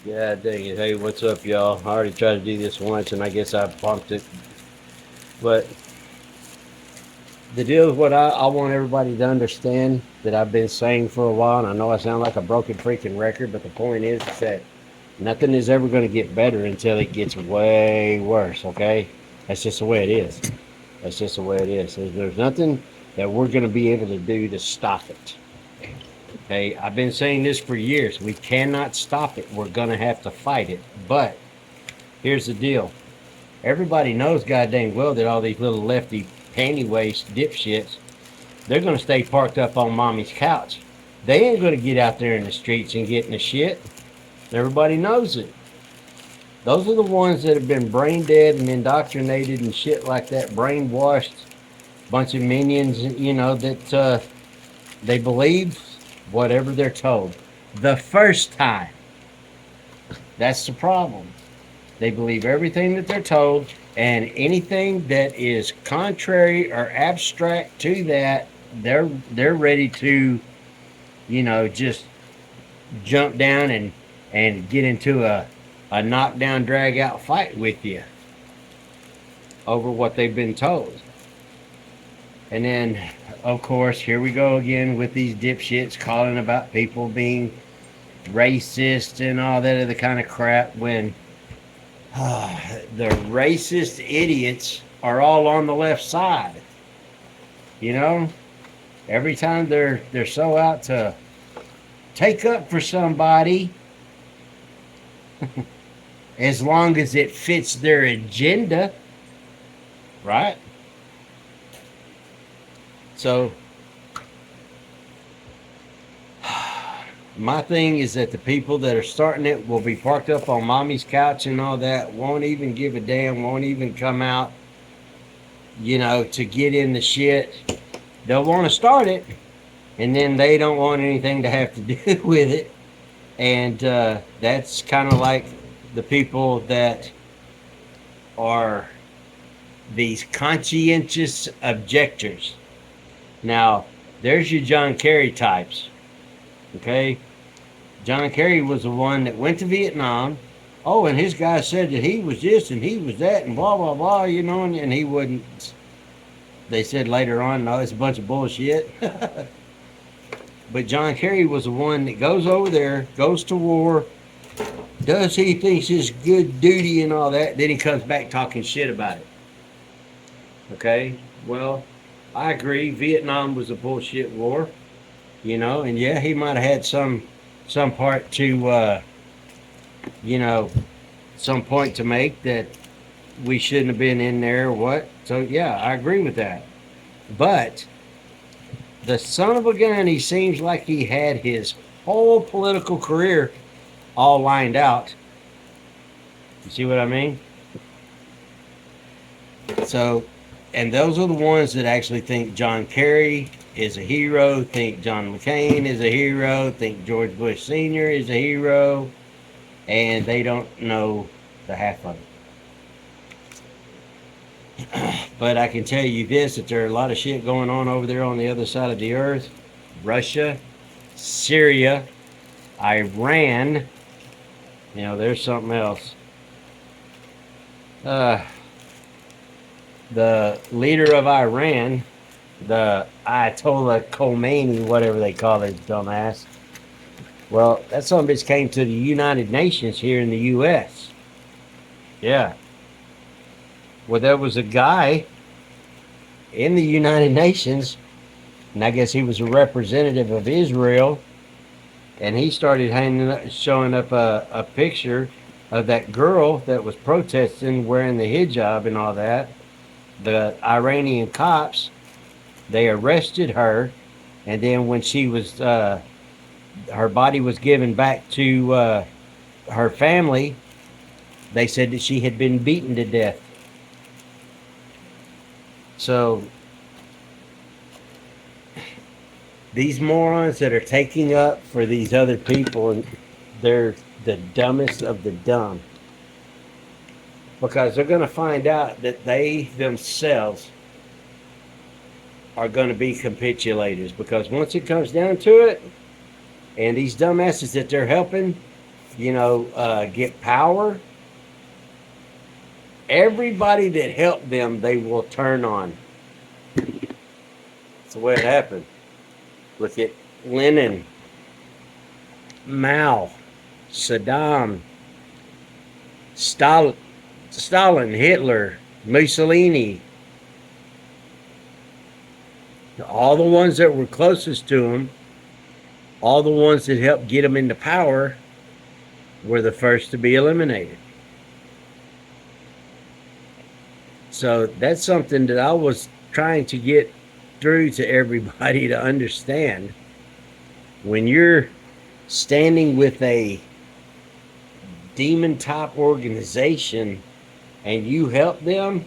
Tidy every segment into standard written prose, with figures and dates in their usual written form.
Yeah, dang it. Hey, what's up, y'all? I already tried to do this once, and I guess I bumped it. But the deal is what I want everybody to understand that I've been saying for a while, and I know I sound like a broken freaking record, but the point is that nothing is ever going to get better until it gets way worse, okay? That's just the way it is. That's just the way it is. There's nothing that we're going to be able to do to stop it. Okay, I've been saying this for years. We cannot stop it. We're going to have to fight it. But here's the deal. Everybody knows goddamn well that all these little lefty panty waist dipshits, they're gonna stay parked up on mommy's couch. They ain't gonna get out there in the streets and get in the shit. Everybody knows it. Those are the ones that have been brain dead and indoctrinated and shit like that, brainwashed bunch of minions, that they believe whatever they're told. The first time. That's the problem. They believe everything that they're told, and anything that is contrary or abstract to that, they're ready to, just jump down and get into a knockdown, drag out fight with you over what they've been told. And then, of course, here we go again with these dipshits calling about people being racist and all that other kind of crap when the racist idiots are all on the left side. You know, every time they're so out to take up for somebody, as long as it fits their agenda, right? So my thing is that the people that are starting it will be parked up on mommy's couch and all that, won't even give a damn, won't even come out, to get in the shit. They'll want to start it, and then they don't want anything to have to do with it. And that's kind of like the people that are these conscientious objectors. Now, there's your John Kerry types. Okay? John Kerry was the one that went to Vietnam. Oh, and his guy said that he was this and he was that and blah, blah, blah, and he wouldn't. They said later on, no, it's a bunch of bullshit. But John Kerry was the one that goes over there, goes to war, does he thinks his good duty and all that, then he comes back talking shit about it. Okay? Well, I agree. Vietnam was a bullshit war, and yeah, he might have had some part to, some point to make that we shouldn't have been in there or what. So yeah, I agree with that. But the son of a gun, he seems like he had his whole political career all lined out. You see what I mean? So, and those are the ones that actually think John Kerry is a hero, think John McCain is a hero, think George Bush Sr. is a hero, and they don't know the half of it. But I can tell you this, that there are a lot of shit going on over there on the other side of the earth. Russia, Syria, Iran, there's something else. The leader of Iran, the Ayatollah Khomeini, whatever they call his dumbass. Well, that son of a bitch came to the United Nations here in the U.S. Yeah. Well, there was a guy in the United Nations, and I guess he was a representative of Israel, and he started showing up a picture of that girl that was protesting wearing the hijab and all that. The Iranian cops, they arrested her, and then when she was, her body was given back to her family, they said that she had been beaten to death. So these morons that are taking up for these other people, and they're the dumbest of the dumb, because they're going to find out that they themselves are going to be capitulators, because once it comes down to it, and these dumbasses that they're helping get power, everybody that helped them, they will turn on. That's the way it happened. Look at Lenin, Mao, Saddam, Stalin, Hitler, Mussolini, all the ones that were closest to him, all the ones that helped get him into power, were the first to be eliminated. So that's something that I was trying to get through to everybody to understand. When you're standing with a demon type organization and you help them,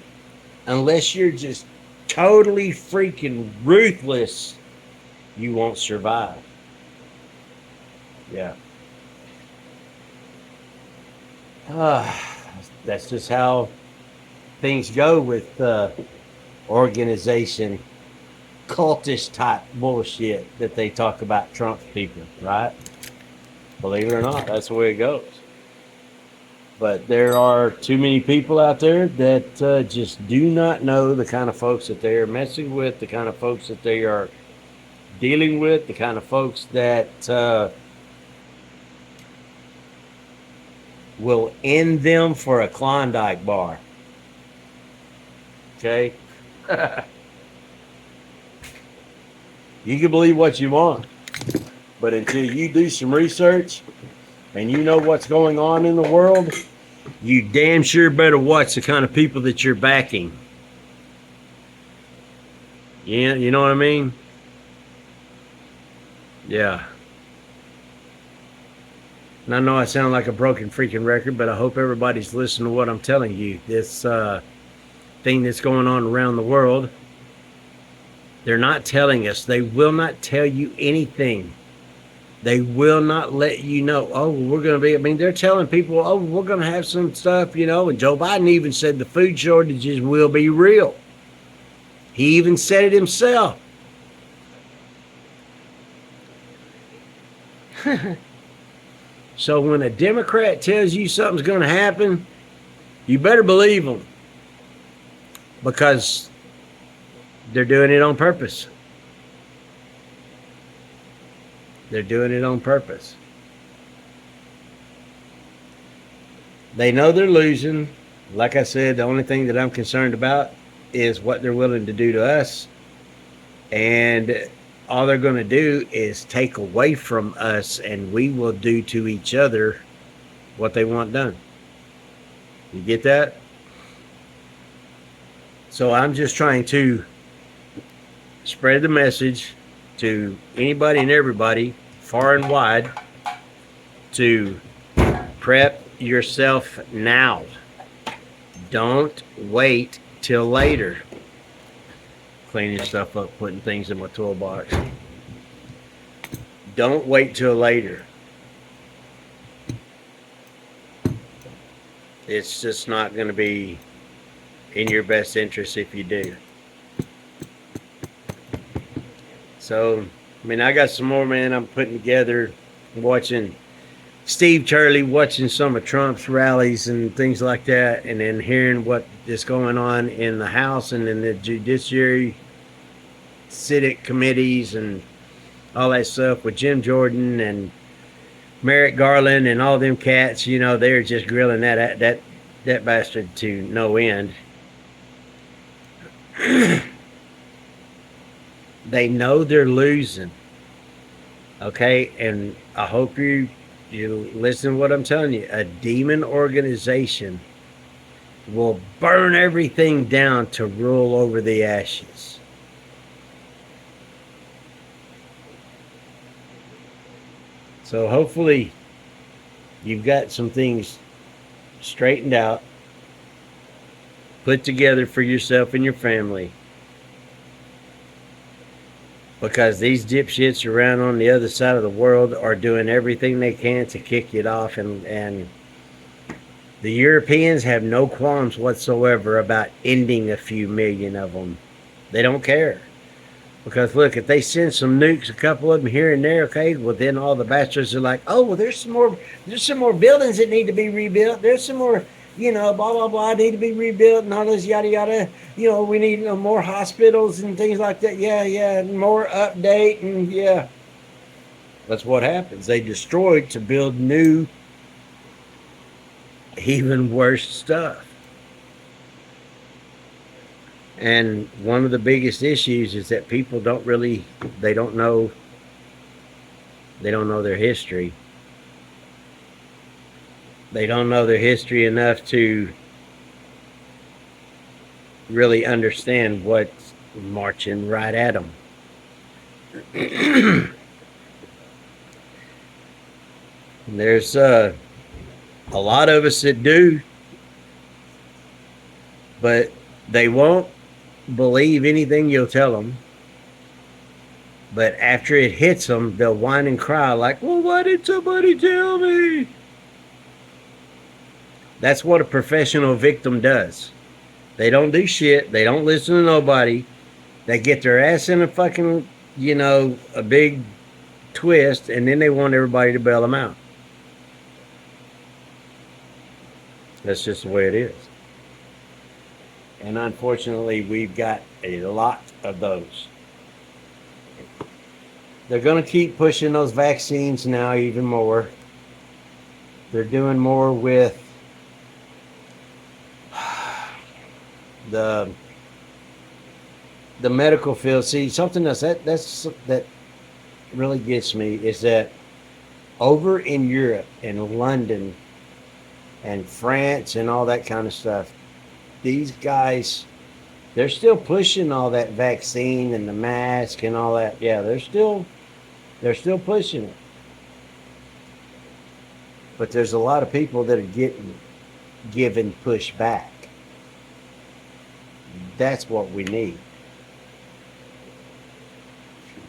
unless you're just totally freaking ruthless, you won't survive. Yeah. That's just how things go with organization cultist type bullshit that they talk about Trump people, right? Believe it or not, that's the way it goes. But there are too many people out there that just do not know the kind of folks that they are messing with, the kind of folks that they are dealing with, the kind of folks that will end them for a Klondike bar. Okay? You can believe what you want, but until you do some research and you know what's going on in the world, you damn sure better watch the kind of people that you're backing. Yeah, you know what I mean? Yeah. And I know I sound like a broken freaking record, but I hope everybody's listening to what I'm telling you. This thing that's going on around the world, they're not telling us. They will not tell you anything. They will not let you know, oh, we're going to be, I mean, they're telling people, oh, we're going to have some stuff, and Joe Biden even said the food shortages will be real. He even said it himself. So when a Democrat tells you something's going to happen, you better believe them, because they're doing it on purpose. They're doing it on purpose. They know they're losing. Like I said, the only thing that I'm concerned about is what they're willing to do to us. And all they're going to do is take away from us, and we will do to each other what they want done. You get that? So I'm just trying to spread the message to anybody and everybody, far and wide, to prep yourself now. Don't wait till later. Cleaning stuff up, putting things in my toolbox. Don't wait till later. It's just not going to be in your best interest if you do. So, I mean, I got some more, man, I'm putting together, watching Steve Charlie, watching some of Trump's rallies and things like that, and then hearing what is going on in the House and in the Judiciary, Senate committees and all that stuff with Jim Jordan and Merrick Garland and all them cats. They're just grilling that bastard to no end. They know they're losing. Okay, and I hope you listen to what I'm telling you. A demon organization will burn everything down to rule over the ashes. So hopefully you've got some things straightened out, put together for yourself and your family. Because these dipshits around on the other side of the world are doing everything they can to kick it off. And the Europeans have no qualms whatsoever about ending a few million of them. They don't care. Because look, if they send some nukes, a couple of them here and there, okay, well then all the bastards are like, oh well, there's some more buildings that need to be rebuilt. There's some more, blah blah blah, need to be rebuilt and all this yada yada. We need more hospitals and things like that. Yeah, yeah, and more update and yeah. That's what happens. They destroyed to build new, even worse stuff. And one of the biggest issues is that people they don't know their history. They don't know their history enough to really understand what's marching right at them. There's a lot of us that do, but they won't believe anything you'll tell them. But after it hits them, they'll whine and cry like, well, why did somebody tell me? That's what a professional victim does. They don't do shit. They don't listen to nobody. They get their ass in a fucking, a big twist, and then they want everybody to bail them out. That's just the way it is. And unfortunately, we've got a lot of those. They're going to keep pushing those vaccines now even more. They're doing more with the medical field. See, something that really gets me is that over in Europe and London and France and all that kind of stuff, these guys, they're still pushing all that vaccine and the mask and all that. Yeah, they're still pushing it. But there's a lot of people that are given pushback. That's what we need.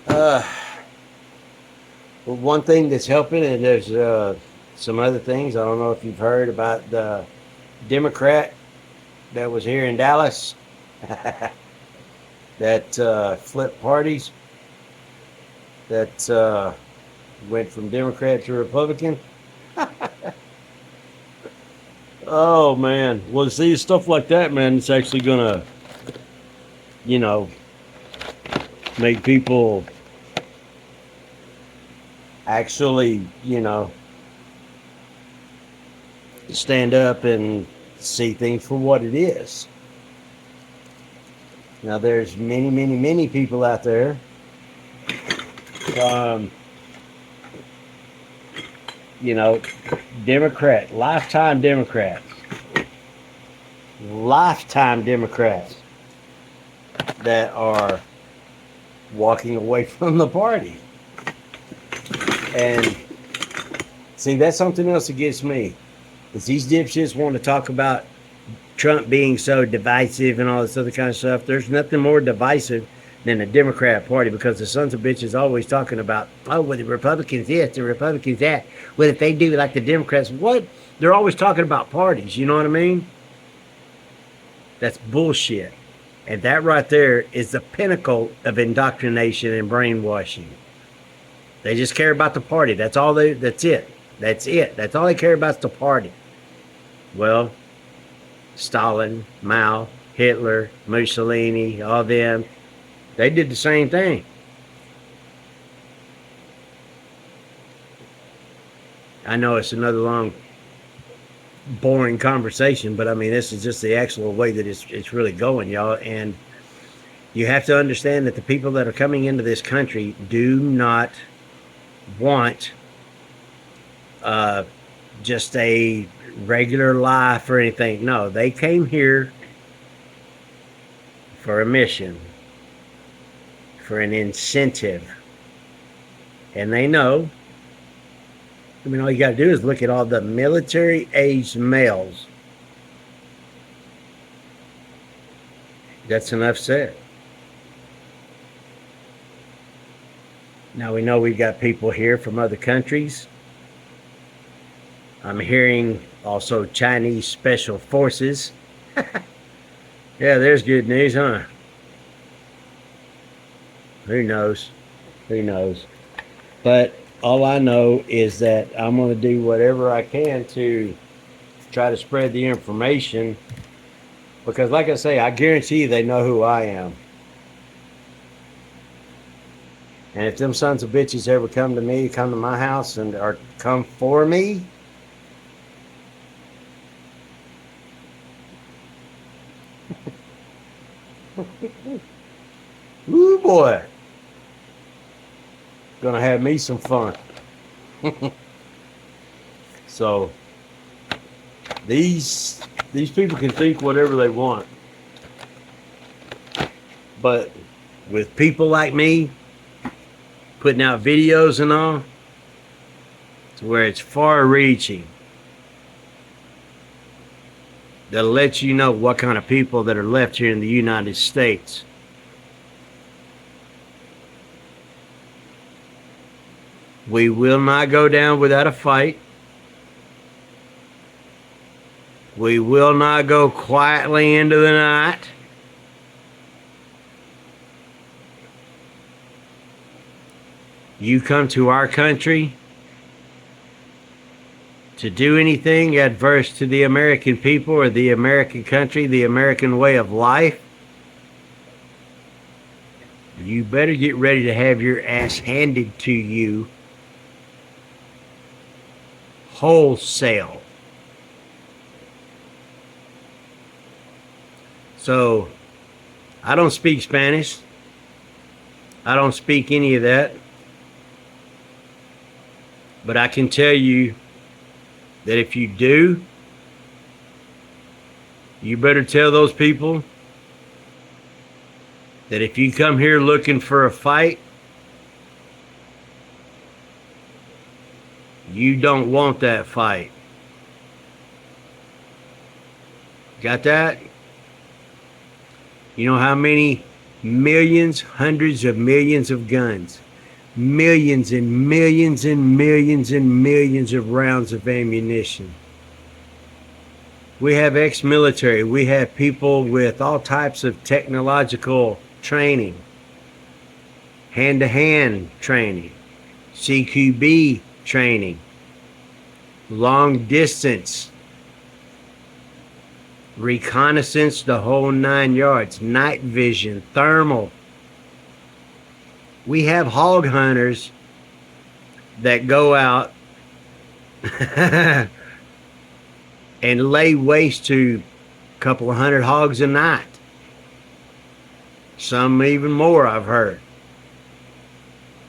Well, one thing that's helping, and there's some other things. I don't know if you've heard about the Democrat that was here in Dallas that flipped parties, that went from Democrat to Republican. Oh man, well, see, stuff like that, man, it's actually gonna, make people actually, stand up and see things for what it is. Now, there's many, many, many people out there, lifetime Democrats that are walking away from the party. And see, that's something else that gets me. Is these dipshits want to talk about Trump being so divisive and all this other kind of stuff. There's nothing more divisive than the Democrat Party, because the sons of bitches always talking about, oh, well, the Republicans this, the Republicans that. Well, if they do like the Democrats, what? They're always talking about parties, you know what I mean? That's bullshit. And that right there is the pinnacle of indoctrination and brainwashing. They just care about the party. That's it. That's it. That's all they care about is the party. Well, Stalin, Mao, Hitler, Mussolini, all them, they did the same thing. I know it's another long, boring conversation, but I mean, this is just the actual way that it's really going, y'all. And you have to understand that the people that are coming into this country do not want just a regular life or anything. No, they came here for a mission, for an incentive. And they know, I mean, all you got to do is look at all the military-aged males. That's enough said. Now we know we've got people here from other countries. I'm hearing also Chinese special forces. Yeah, there's good news, huh? Who knows? Who knows? But all I know is that I'm going to do whatever I can to try to spread the information because, like I say, I guarantee you they know who I am. And if them sons of bitches ever come to me, come to my house, and or come for me, ooh boy, gonna have me some fun. So these people can think whatever they want, but with people like me putting out videos and all, to where it's far-reaching, that'll let you know what kind of people that are left here in the United States. We will not go down without a fight. We will not go quietly into the night. You come to our country to do anything adverse to the American people or the American country, the American way of life, you better get ready to have your ass handed to you wholesale. So, I don't speak Spanish. I don't speak any of that. But I can tell you that if you do, you better tell those people that if you come here looking for a fight, you don't want that fight. Got that? You know how many millions, hundreds of millions of guns, millions and millions and millions and millions of rounds of ammunition. We have ex-military. We have people with all types of technological training, hand-to-hand training, CQB training, long distance, reconnaissance, the whole 9 yards, night vision, thermal. We have hog hunters that go out and lay waste to a couple of hundred hogs a night. Some even more, I've heard.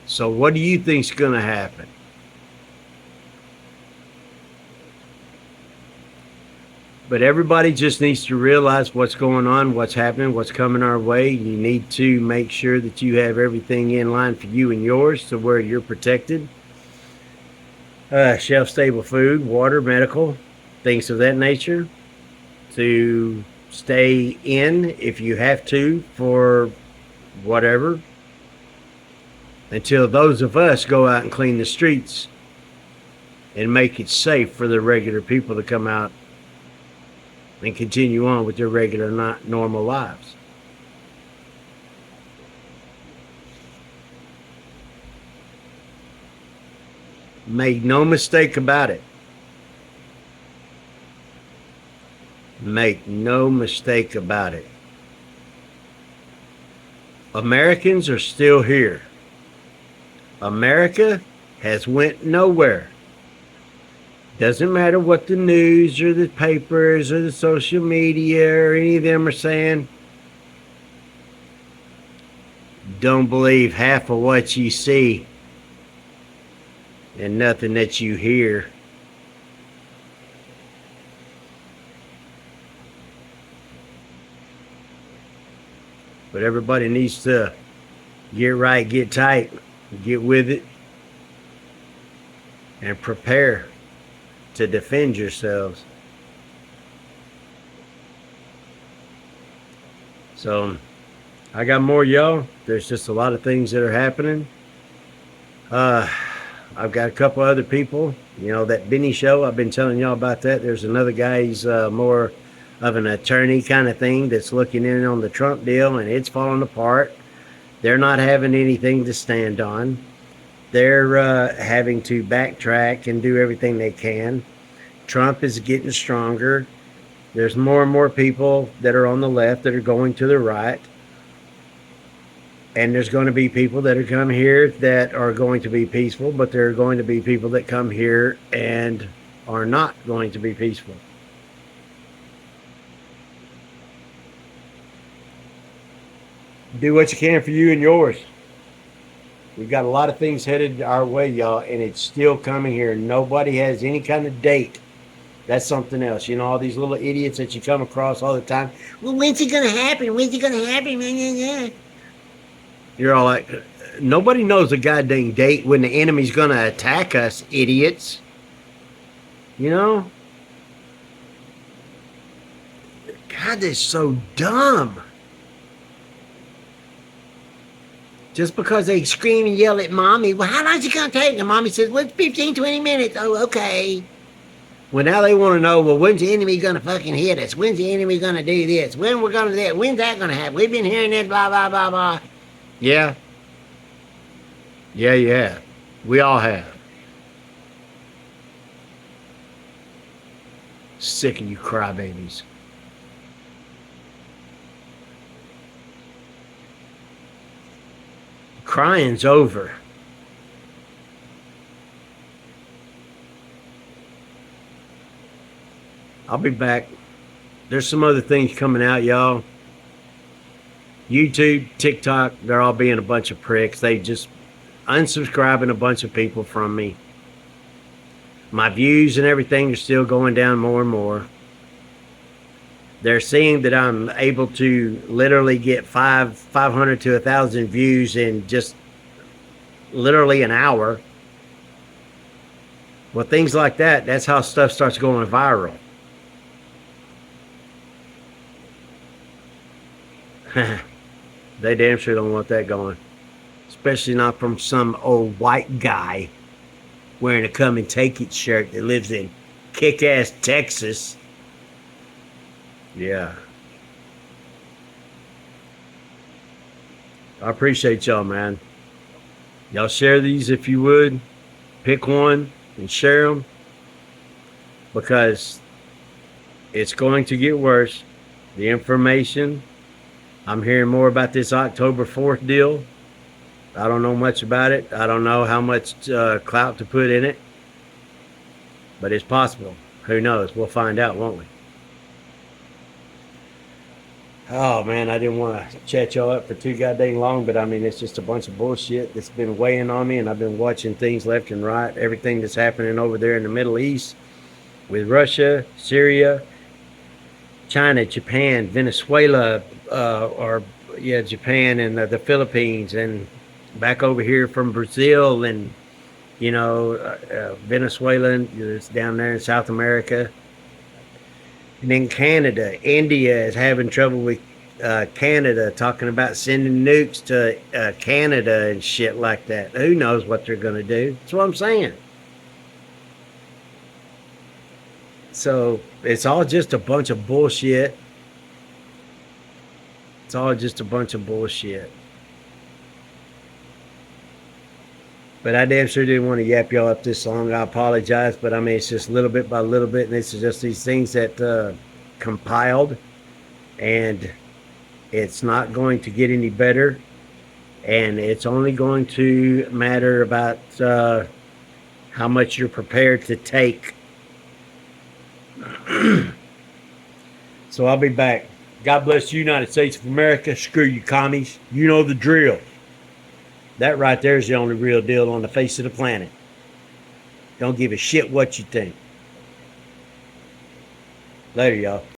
So what do you think's going to happen? But everybody just needs to realize what's going on, what's happening, what's coming our way. You need to make sure that you have everything in line for you and yours to where you're protected. Shelf-stable food, water, medical, things of that nature. To stay in if you have to for whatever. Until those of us go out and clean the streets and make it safe for the regular people to come out and continue on with their regular, not normal lives. Make no mistake about it. Make no mistake about it. Americans are still here. America has went nowhere. Doesn't matter what the news or the papers or the social media or any of them are saying. Don't believe half of what you see and nothing that you hear. But everybody needs to get right, get tight, get with it, and prepare to defend yourselves. So I got more, y'all. There's just a lot of things that are happening. I've got a couple other people. You know, that Benny show, I've been telling y'all about that. There's another guy, he's more of an attorney kind of thing that's looking in on the Trump deal, and it's falling apart. They're not having anything to stand on. They're having to backtrack and do everything they can. Trump is getting stronger. There's more and more people that are on the left that are going to the right. And there's going to be people that are come here that are going to be peaceful, but there are going to be people that come here and are not going to be peaceful. Do what you can for you and yours. We've got a lot of things headed our way, y'all, and it's still coming here. Nobody has any kind of date. That's something else. You know, all these little idiots that you come across all the time. Well, when's it going to happen? When's it going to happen? You're all like, nobody knows a goddamn date when the enemy's going to attack us, idiots. You know? God, they're so dumb. Just because they scream and yell at mommy, well, how long is it going to take? And mommy says, well, it's 15, 20 minutes. Oh, okay. Well, now they want to know, well, when's the enemy going to fucking hit us? When's the enemy going to do this? When we're going to do that? When's that going to happen? We've been hearing this, blah, blah, blah, blah. Yeah. Yeah. We all have. Sick of you crybabies. Crying's over. I'll be back. There's some other things coming out, y'all. YouTube, TikTok, they're all being a bunch of pricks. They just unsubscribing a bunch of people from me. My views and everything are still going down more and more. They're seeing that I'm able to literally get 500 to 1,000 views in just literally an hour. Well, things like that, that's how stuff starts going viral. They damn sure don't want that going. Especially not from some old white guy wearing a come and take it shirt that lives in kick-ass Texas. Yeah. I appreciate y'all, man. Y'all share these if you would. Pick one and share them. Because it's going to get worse. The information. I'm hearing more about this October 4th deal. I don't know much about it. I don't know how much clout to put in it. But it's possible. Who knows? We'll find out, won't we? Oh, man, I didn't want to chat y'all up for too goddamn long, but I mean, it's just a bunch of bullshit that's been weighing on me, and I've been watching things left and right, everything that's happening over there in the Middle East with Russia, Syria, China, Japan, Venezuela, Japan and the Philippines, and back over here from Brazil and, Venezuela, it's down there in South America. And then Canada, India is having trouble with Canada, talking about sending nukes to Canada and shit like that. Who knows what they're going to do? That's what I'm saying. So it's all just a bunch of bullshit. It's all just a bunch of bullshit. But I damn sure didn't want to yap y'all up this long. I apologize, but I mean, it's just little bit by little bit, and this is just these things that compiled, and it's not going to get any better, and it's only going to matter about how much you're prepared to take. So I'll be back. God bless the United States of America. Screw you, commies. You know the drill. That right there is the only real deal on the face of the planet. Don't give a shit what you think. Later, y'all.